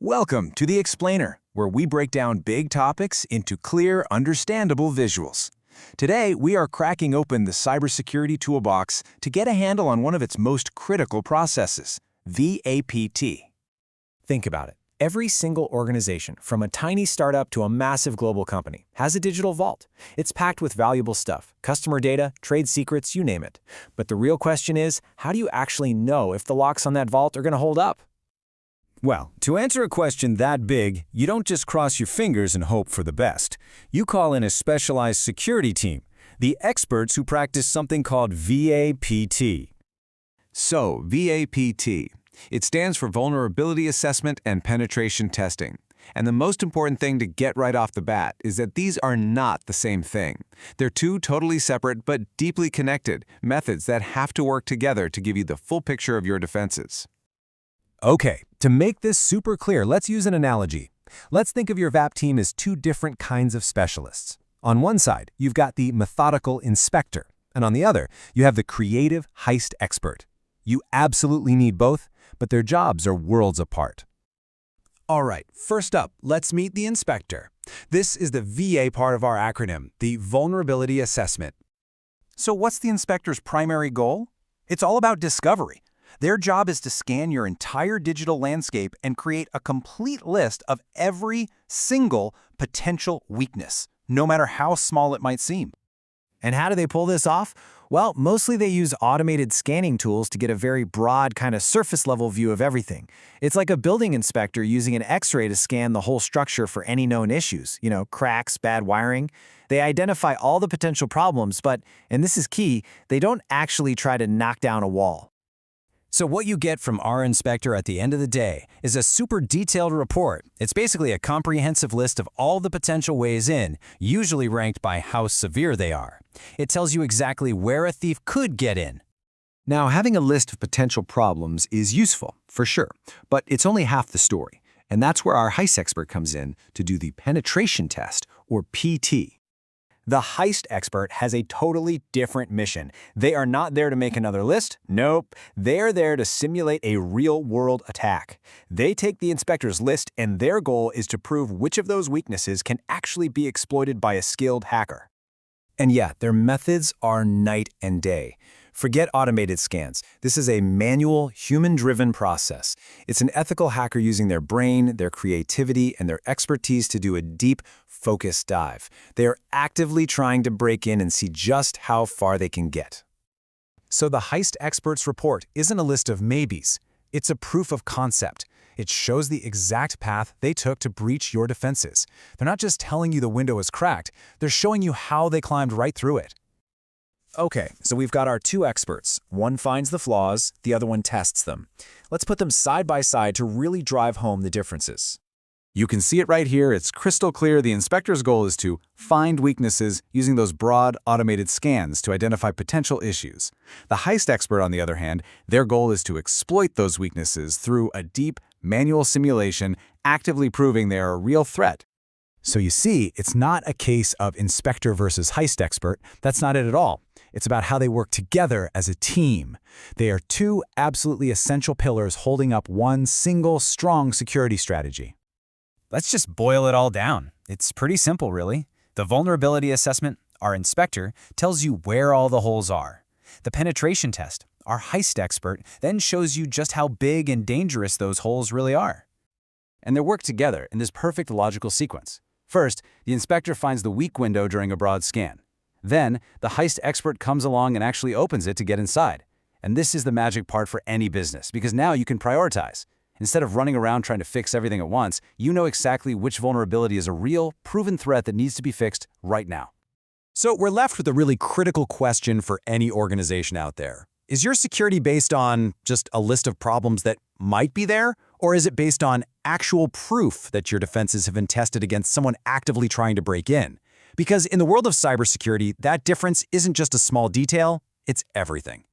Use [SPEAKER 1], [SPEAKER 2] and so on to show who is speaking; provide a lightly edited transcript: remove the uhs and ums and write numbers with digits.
[SPEAKER 1] Welcome to The Explainer, where we break down big topics into clear, understandable visuals. Today, we are cracking open the cybersecurity toolbox to get a handle on one of its most critical processes, VAPT.
[SPEAKER 2] Think about it. Every single organization, from a tiny startup to a massive global company, has a digital vault. It's packed with valuable stuff, customer data, trade secrets, you name it. But the real question is, how do you actually know if the locks on that vault are going to hold up?
[SPEAKER 3] Well, to answer a question that big, you don't just cross your fingers and hope for the best. You call in a specialized security team, the experts who practice something called VAPT.
[SPEAKER 1] So, VAPT. It stands for Vulnerability Assessment and Penetration Testing. And the most important thing to get right off the bat is that these are not the same thing. They're two totally separate but deeply connected methods that have to work together to give you the full picture of your defenses.
[SPEAKER 3] Okay, to make this super clear, let's use an analogy. Let's think of your VAP team as two different kinds of specialists. On one side, you've got the methodical inspector, and on the other, you have the creative heist expert. You absolutely need both, but their jobs are worlds apart.
[SPEAKER 4] All right, first up, let's meet the inspector. This is the VA part of our acronym, the Vulnerability Assessment.
[SPEAKER 5] So what's the inspector's primary goal? It's all about discovery. Their job is to scan your entire digital landscape and create a complete list of every single potential weakness, no matter how small it might seem.
[SPEAKER 2] And how do they pull this off? Well, mostly they use automated scanning tools to get a very broad kind of surface-level view of everything. It's like a building inspector using an X-ray to scan the whole structure for any known issues, cracks, bad wiring. They identify all the potential problems, but, and this is key, they don't actually try to knock down a wall.
[SPEAKER 3] So what you get from our inspector at the end of the day is a super detailed report. It's basically a comprehensive list of all the potential ways in, usually ranked by how severe they are. It tells you exactly where a thief could get in.
[SPEAKER 4] Now, having a list of potential problems is useful, for sure, but it's only half the story. And that's where our heist expert comes in to do the penetration test, or PT.
[SPEAKER 2] The heist expert has a totally different mission. They are not there to make another list. Nope. They're there to simulate a real-world attack. They take the inspector's list, and their goal is to prove which of those weaknesses can actually be exploited by a skilled hacker.
[SPEAKER 3] And yeah, their methods are night and day. Forget automated scans. This is a manual, human-driven process. It's an ethical hacker using their brain, their creativity, and their expertise to do a deep, focused dive. They are actively trying to break in and see just how far they can get. So the heist expert's report isn't a list of maybes. It's a proof of concept. It shows the exact path they took to breach your defenses. They're not just telling you the window is cracked, they're showing you how they climbed right through it.
[SPEAKER 2] Okay, so we've got our two experts. One finds the flaws, the other one tests them. Let's put them side by side to really drive home the differences.
[SPEAKER 1] You can see it right here. It's crystal clear. The inspector's goal is to find weaknesses using those broad, automated scans to identify potential issues. The heist expert, on the other hand, their goal is to exploit those weaknesses through a deep, manual simulation, actively proving they are a real threat.
[SPEAKER 3] So you see, it's not a case of inspector versus heist expert. That's not it at all. It's about how they work together as a team. They are two absolutely essential pillars holding up one single, strong security strategy.
[SPEAKER 6] Let's just boil it all down. It's pretty simple, really. The vulnerability assessment, our inspector, tells you where all the holes are. The penetration test, our heist expert, then shows you just how big and dangerous those holes really are.
[SPEAKER 4] And they work together in this perfect logical sequence. First, the inspector finds the weak window during a broad scan. Then, the heist expert comes along and actually opens it to get inside. And this is the magic part for any business, because now you can prioritize. Instead of running around trying to fix everything at once, you know exactly which vulnerability is a real, proven threat that needs to be fixed right now.
[SPEAKER 3] So we're left with a really critical question for any organization out there. Is your security based on just a list of problems that might be there? Or is it based on actual proof that your defenses have been tested against someone actively trying to break in? Because in the world of cybersecurity, that difference isn't just a small detail, it's everything.